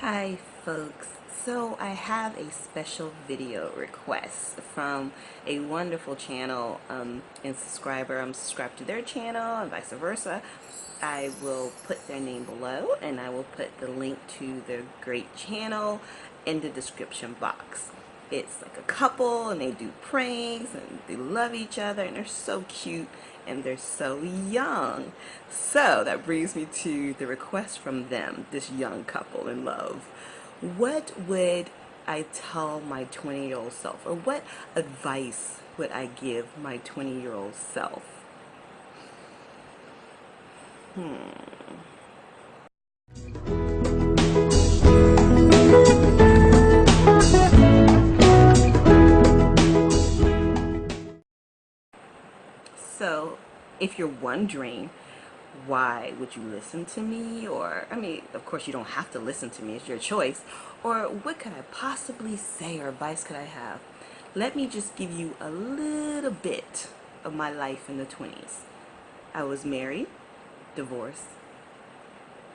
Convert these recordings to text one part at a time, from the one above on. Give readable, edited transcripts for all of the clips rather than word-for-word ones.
Hi folks, so I have a special video request from a wonderful channel and subscriber. I'm subscribed to their channel and vice versa. I will put their name below and I will put the link to their great channel in the description box. It's like a couple and they do pranks and they love each other and they're so cute and they're so young. So that brings me to the request from them, this young couple in love. What would I tell my 20-year-old self, or what advice would I give my 20-year-old self? So, if you're wondering, why would you listen to me? Or, I mean, of course you don't have to listen to me, it's your choice. Or what could I possibly say or advice could I have? Let me just give you a little bit of my life in the 20s. I was married, divorced,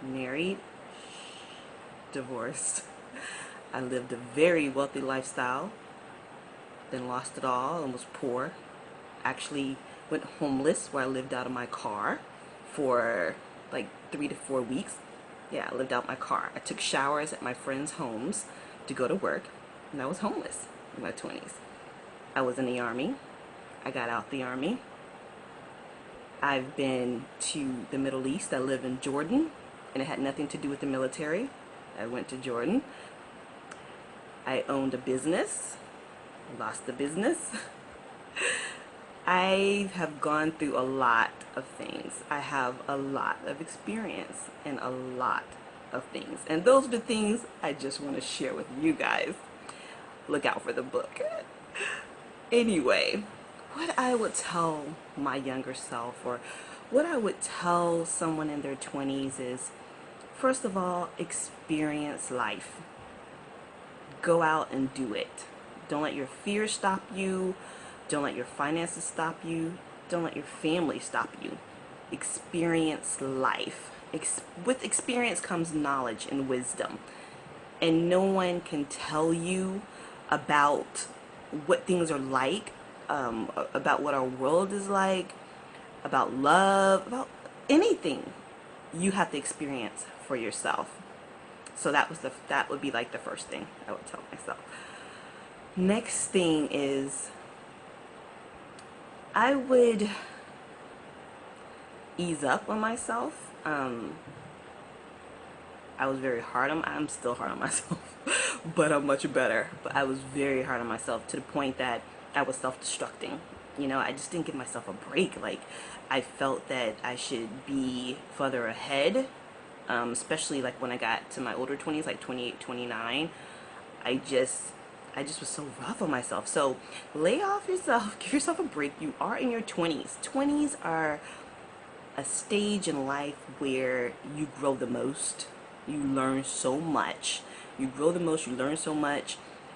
married, divorced. I lived a very wealthy lifestyle, then lost it all and was poor. Actually went homeless where I lived out of my car for like 3 to 4 weeks. Yeah, I lived out my car. I took showers at my friends' homes to go to work, and I was homeless in my 20s. I was in the Army. I got out the Army. I've been to the Middle East. I live in Jordan, and it had nothing to do with the military. I went to Jordan. I owned a business, lost the business. I have gone through a lot of things. I have a lot of experience in a lot of things. And those are the things I just want to share with you guys. Look out for the book. Anyway, what I would tell my younger self, or what I would tell someone in their 20s is, first of all, experience life. Go out and do it. Don't let your fear stop you. Don't let your finances stop you. Don't let your family stop you. Experience life. With experience comes knowledge and wisdom. And no one can tell you about what things are like, about what our world is like, about love, about anything. You have to experience for yourself. So that would be like the first thing I would tell myself. Next thing is, I would ease up on myself. I was very hard on, I'm still hard on myself, but I'm much better. But I was very hard on myself to the point that I was self-destructing. You know, I just didn't give myself a break. Like, I felt that I should be further ahead, especially like when I got to my older 20s, like 28, 29. I just was so rough on myself. So lay off yourself, give yourself a break. You are in your 20s. 20s are a stage in life where you grow the most. You learn so much. You grow the most, you learn so much.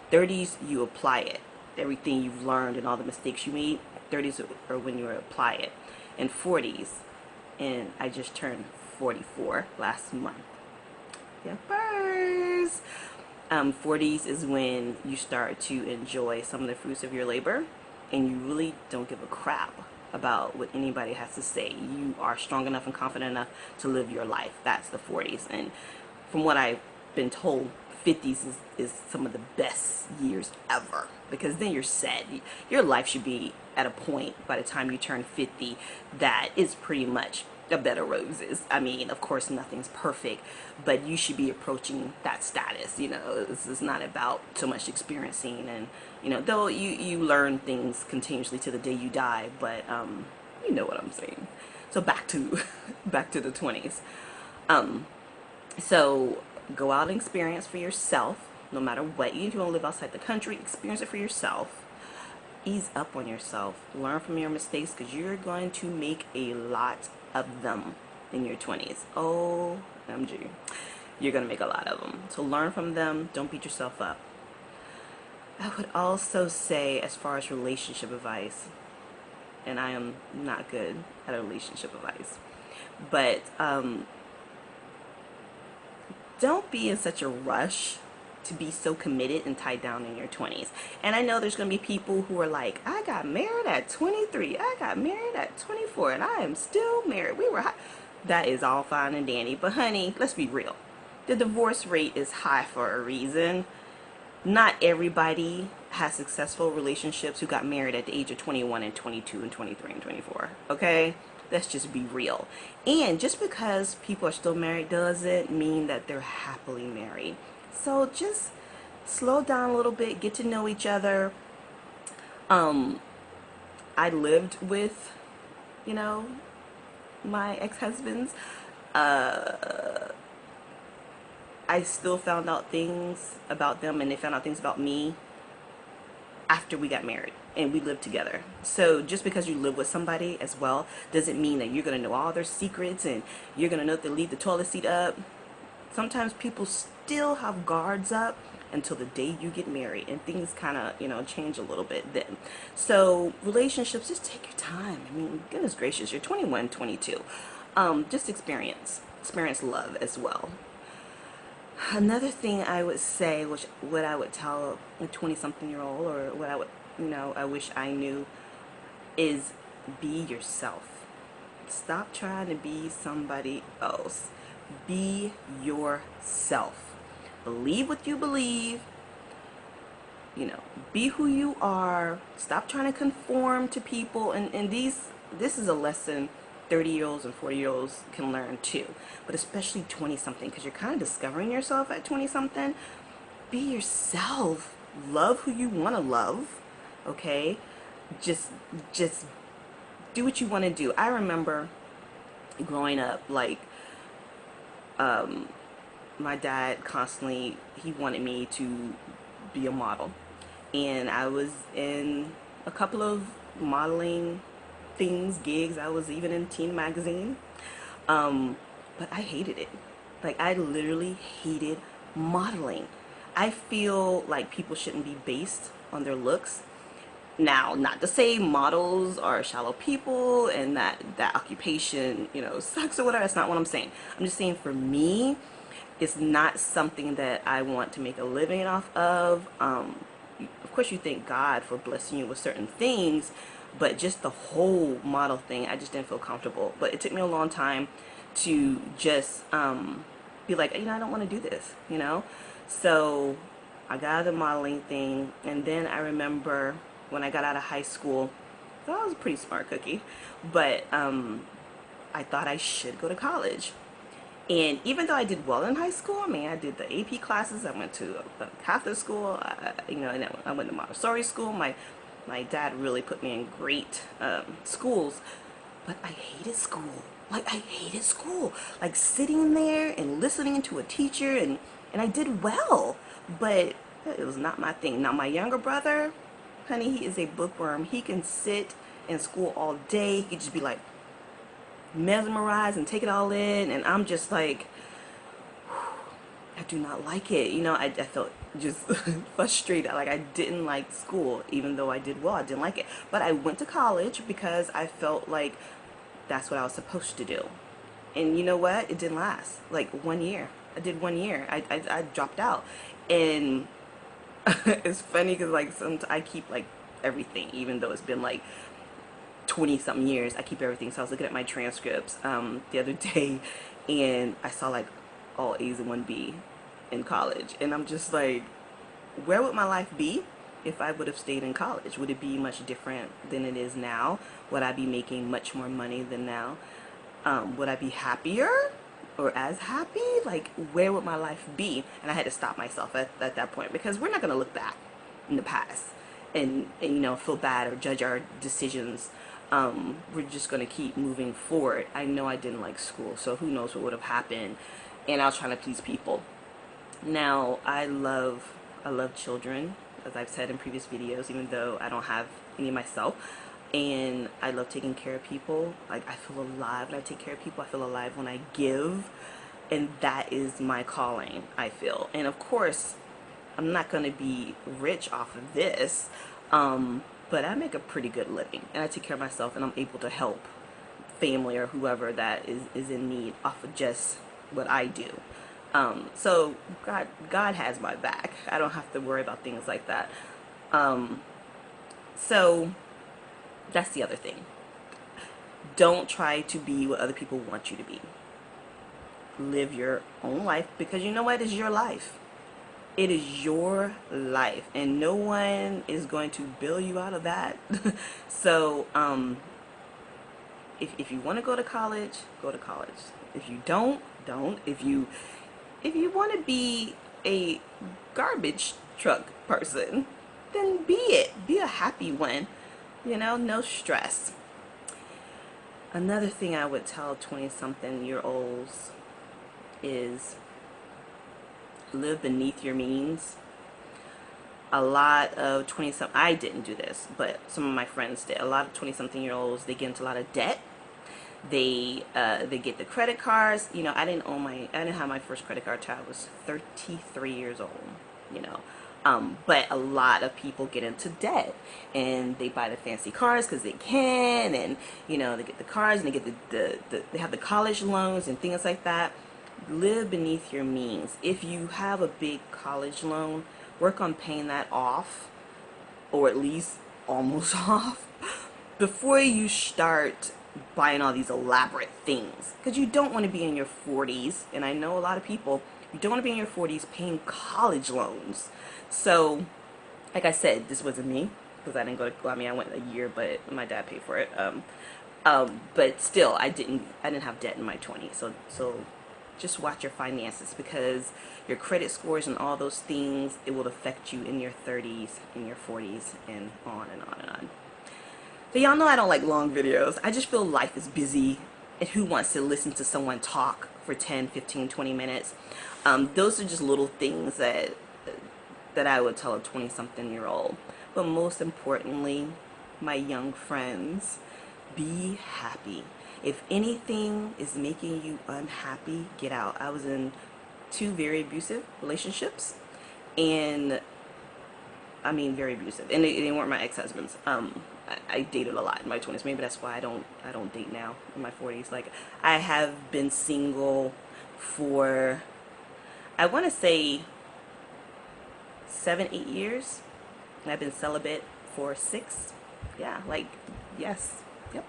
30s, you apply it. Everything you've learned and all the mistakes you made, 30s are when you apply it. And 40s, and I just turned 44 last month. Yeah, first. 40s is when you start to enjoy some of the fruits of your labor, and you really don't give a crap about what anybody has to say. You are strong enough and confident enough to live your life. That's the 40s. And from what I've been told, 50s is some of the best years ever, because then you're set. Your life should be at a point by the time you turn 50 that is pretty much a bed of roses. I mean, of course, nothing's perfect, but you should be approaching that status. You know, this is not about so much experiencing, and you know, though you learn things continuously to the day you die, but you know what I'm saying. So back to back to the 20s. So go out and experience for yourself, no matter what. Even if you want to live outside the country, experience it for yourself. Ease up on yourself. Learn from your mistakes, because you're going to make a lot of them in your 20s. OMG. You're going to make a lot of them. So learn from them. Don't beat yourself up. I would also say, as far as relationship advice, and I am not good at relationship advice, but don't be in such a rush to be so committed and tied down in your 20s. And I know there's going to be people who are like, I got married at 23, I got married at 24, and I am still married. We were high. That is all fine and dandy. But honey, let's be real. The divorce rate is high for a reason. Not everybody has successful relationships who got married at the age of 21 and 22 and 23 and 24. Okay? Let's just be real. And just because people are still married doesn't mean that they're happily married. So just slow down a little bit, get to know each other. I lived with, my ex-husbands. I still found out things about them, and they found out things about me after we got married and we lived together. So just because you live with somebody as well doesn't mean that you're going to know all their secrets and you're going to know if they leave the toilet seat up. Sometimes people still have guards up until the day you get married, and things kind of, change a little bit then. So relationships, just take your time. I mean, goodness gracious, you're 21, 22. Just experience love as well. Another thing I would say, which what I would tell a 20-something-year-old, or what I would, I wish I knew, is be yourself. Stop trying to be somebody else. Be yourself. Believe what you believe. Be who you are. Stop trying to conform to people. And this is a lesson 30-year-olds and 40-year-olds can learn too, but especially 20-something, because you're kind of discovering yourself at 20-something. Be yourself. Love who you want to love. Okay, just do what you want to do. I remember growing up, like, my dad constantly, he wanted me to be a model, and I was in a couple of modeling things, gigs. I was even in teen magazine, but I hated it. Like, I literally hated modeling. I feel like people shouldn't be based on their looks. Now, not to say models are shallow people and that occupation, sucks or whatever. That's not what I'm saying. I'm just saying, for me, it's not something that I want to make a living off of. Of course, you thank God for blessing you with certain things, but just the whole model thing, I just didn't feel comfortable. But it took me a long time to just be like, I don't want to do this, So I got out of the modeling thing, and then I remember when I got out of high school, I was a pretty smart cookie, but I thought I should go to college. And even though I did well in high school, I did the AP classes, I went to a Catholic school, and I went to Montessori school. My dad really put me in great schools, but I hated school. Like, I hated school. Like, sitting there and listening to a teacher, and I did well, but it was not my thing. Now, my younger brother, honey, he is a bookworm. He can sit in school all day. He could just be like mesmerized and take it all in, and I'm just like, I do not like it. I felt just frustrated. Like, I didn't like school, even though I did well. I didn't like it. But I went to college because I felt like that's what I was supposed to do. And you know what? It didn't last. Like, 1 year. I did 1 year. I dropped out. And it's funny because, like, I keep, like, everything, even though it's been, like, 20-something years. I keep everything. So I was looking at my transcripts the other day, and I saw, like, all A's and 1B in college, and I'm just like, where would my life be if I would have stayed in college? Would it be much different than it is now? Would I be making much more money than now? Would I be happier or as happy? Like, where would my life be? And I had to stop myself at that point, because we're not going to look back in the past and feel bad or judge our decisions. We're just going to keep moving forward. I know I didn't like school, so who knows what would have happened. And I was trying to please people. Now, I love children, as I've said in previous videos, even though I don't have any myself. And I love taking care of people. Like, I feel alive when I take care of people. I feel alive when I give. And that is my calling, I feel. And of course, I'm not going to be rich off of this, but I make a pretty good living. And I take care of myself, and I'm able to help family or whoever that is in need off of just what I do. So God has my back. I don't have to worry about things like that. Um, so that's the other thing. Don't try to be what other people want you to be. Live your own life, because you know what? It's your life. It is your life, and no one is going to bail you out of that. So, if you want to go to college, go to college. If you don't. If you want to be a garbage truck person, then be it. Be a happy one. No stress. Another thing I would tell 20-something-year-olds is live beneath your means. A lot of 20-something, I didn't do this, but some of my friends did. A lot of 20-something-year-olds, they get into a lot of debt. They get the credit cards. I didn't have my first credit card till I was 33 years old. You know, but a lot of people get into debt, and they buy the fancy cars because they can, and they get the cars, and they get they have the college loans and things like that. Live beneath your means. If you have a big college loan, work on paying that off, or at least almost off, before you start buying all these elaborate things, because you don't want to be in your 40s, and I know a lot of people, you don't want to be in your 40s paying college loans. So like I said, this wasn't me, because I didn't go to, I went a year, but my dad paid for it. But still, I didn't have debt in my 20s. So just watch your finances, because your credit scores and all those things, it will affect you in your 30s, in your 40s, and on and on and on. So y'all know I don't like long videos. I just feel life is busy, and who wants to listen to someone talk for 10, 15, 20 minutes? Those are just little things that I would tell a 20-something-year-old. But most importantly, my young friends, be happy. If anything is making you unhappy, get out. I was in 2 very abusive relationships, and very abusive, and they weren't my ex-husbands. I dated a lot in my 20s. Maybe that's why I don't date now in my 40s. Like, I have been single for, I want to say 7, 8 years, and I've been celibate for 6. Yeah, like, yes, yep.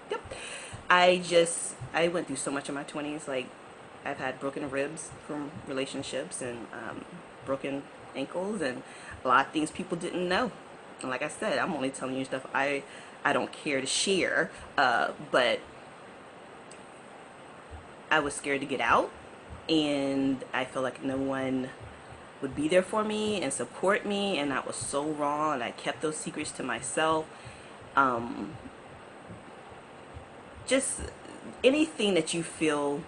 I went through so much in my 20s. Like, I've had broken ribs from relationships, and broken ankles, and a lot of things people didn't know. And like I said, I'm only telling you stuff I don't care to share, but I was scared to get out, and I felt like no one would be there for me and support me, and that was so wrong, and I kept those secrets to myself. Just anything that you feel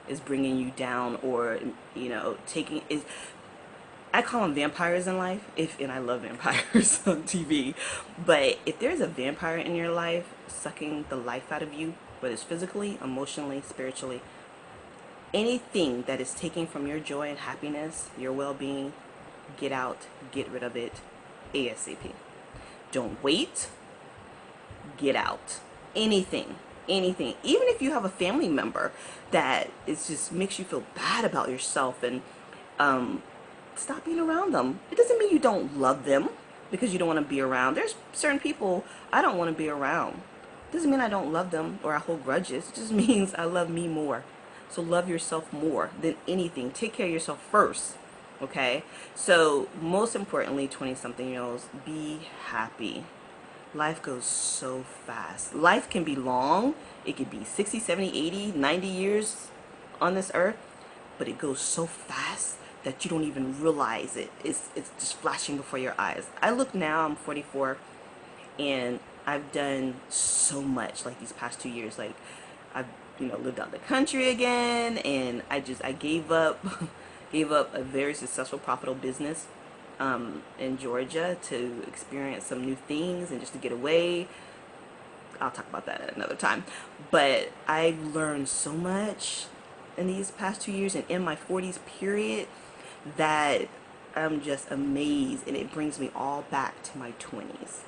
is bringing you down, or taking is, I call them vampires in life, and I love vampires on TV, but if there's a vampire in your life sucking the life out of you, whether it's physically, emotionally, spiritually, anything that is taking from your joy and happiness, your well-being, get out, get rid of it ASAP. Don't wait. Get out. Anything. Even if you have a family member that is just makes you feel bad about yourself, and stop being around them. It doesn't mean you don't love them because you don't want to be around. There's certain people I don't want to be around. It doesn't mean I don't love them or I hold grudges. It just means I love me more. So love yourself more than anything. Take care of yourself first. Okay? So most importantly, 20-something-year-olds, be happy. Life goes so fast. Life can be long. It could be 60, 70, 80, 90 years on this earth, but it goes so fast that you don't even realize it. It's just flashing before your eyes. I look now, I'm 44, and I've done so much, like, these past 2 years. Like, I've lived out the country again, and I gave up a very successful, profitable business in Georgia to experience some new things and just to get away. I'll talk about that at another time. But I've learned so much in these past 2 years and in my 40s period that I'm just amazed, and it brings me all back to my 20s.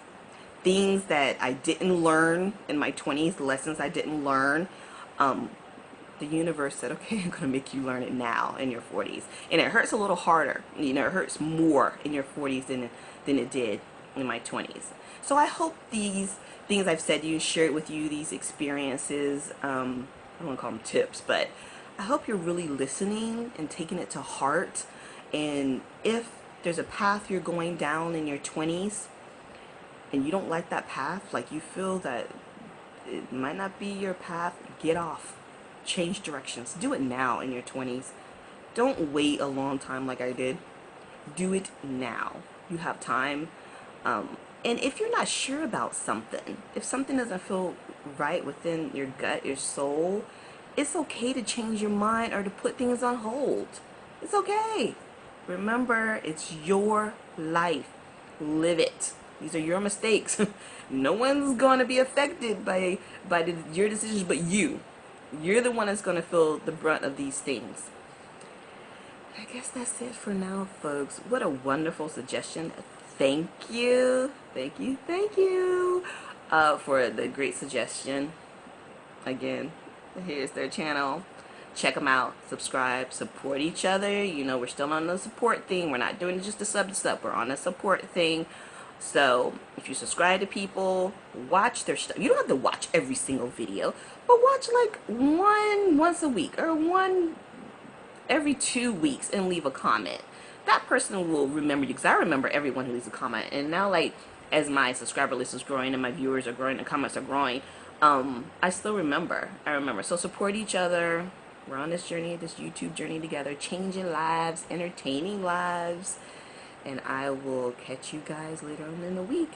Things that I didn't learn in my 20s, lessons I didn't learn, the universe said, okay, I'm going to make you learn it now in your 40s. And it hurts a little harder. You know, it hurts more in your 40s than it did in my 20s. So I hope these things I've said to you, shared with you, these experiences, I don't want to call them tips, but I hope you're really listening and taking it to heart. And if there's a path you're going down in your 20s and you don't like that path, like you feel that it might not be your path, get off. Change directions. Do it now in your 20s. Don't wait a long time like I did. Do it now. You have time. And if you're not sure about something, if something doesn't feel right within your gut, your soul, it's okay to change your mind or to put things on hold. It's okay. Remember, it's your life. Live it. These are your mistakes. No one's going to be affected by your decisions but you. You're the one that's going to feel the brunt of these things. I guess that's it for now, folks. What a wonderful suggestion. Thank you. Thank you. Thank you for the great suggestion. Again, here's their channel. Check them out. Subscribe. Support each other. You know, we're still on the support thing. We're not doing just a sub to sub. We're on a support thing. So if you subscribe to people, watch their stuff. You don't have to watch every single video, but watch like one once a week or one every 2 weeks and leave a comment. That person will remember you, because I remember everyone who leaves a comment. And now, like, as my subscriber list is growing and my viewers are growing and comments are growing, I still remember. I remember. So support each other. We're on this journey, this YouTube journey together, changing lives, entertaining lives. And I will catch you guys later on in the week.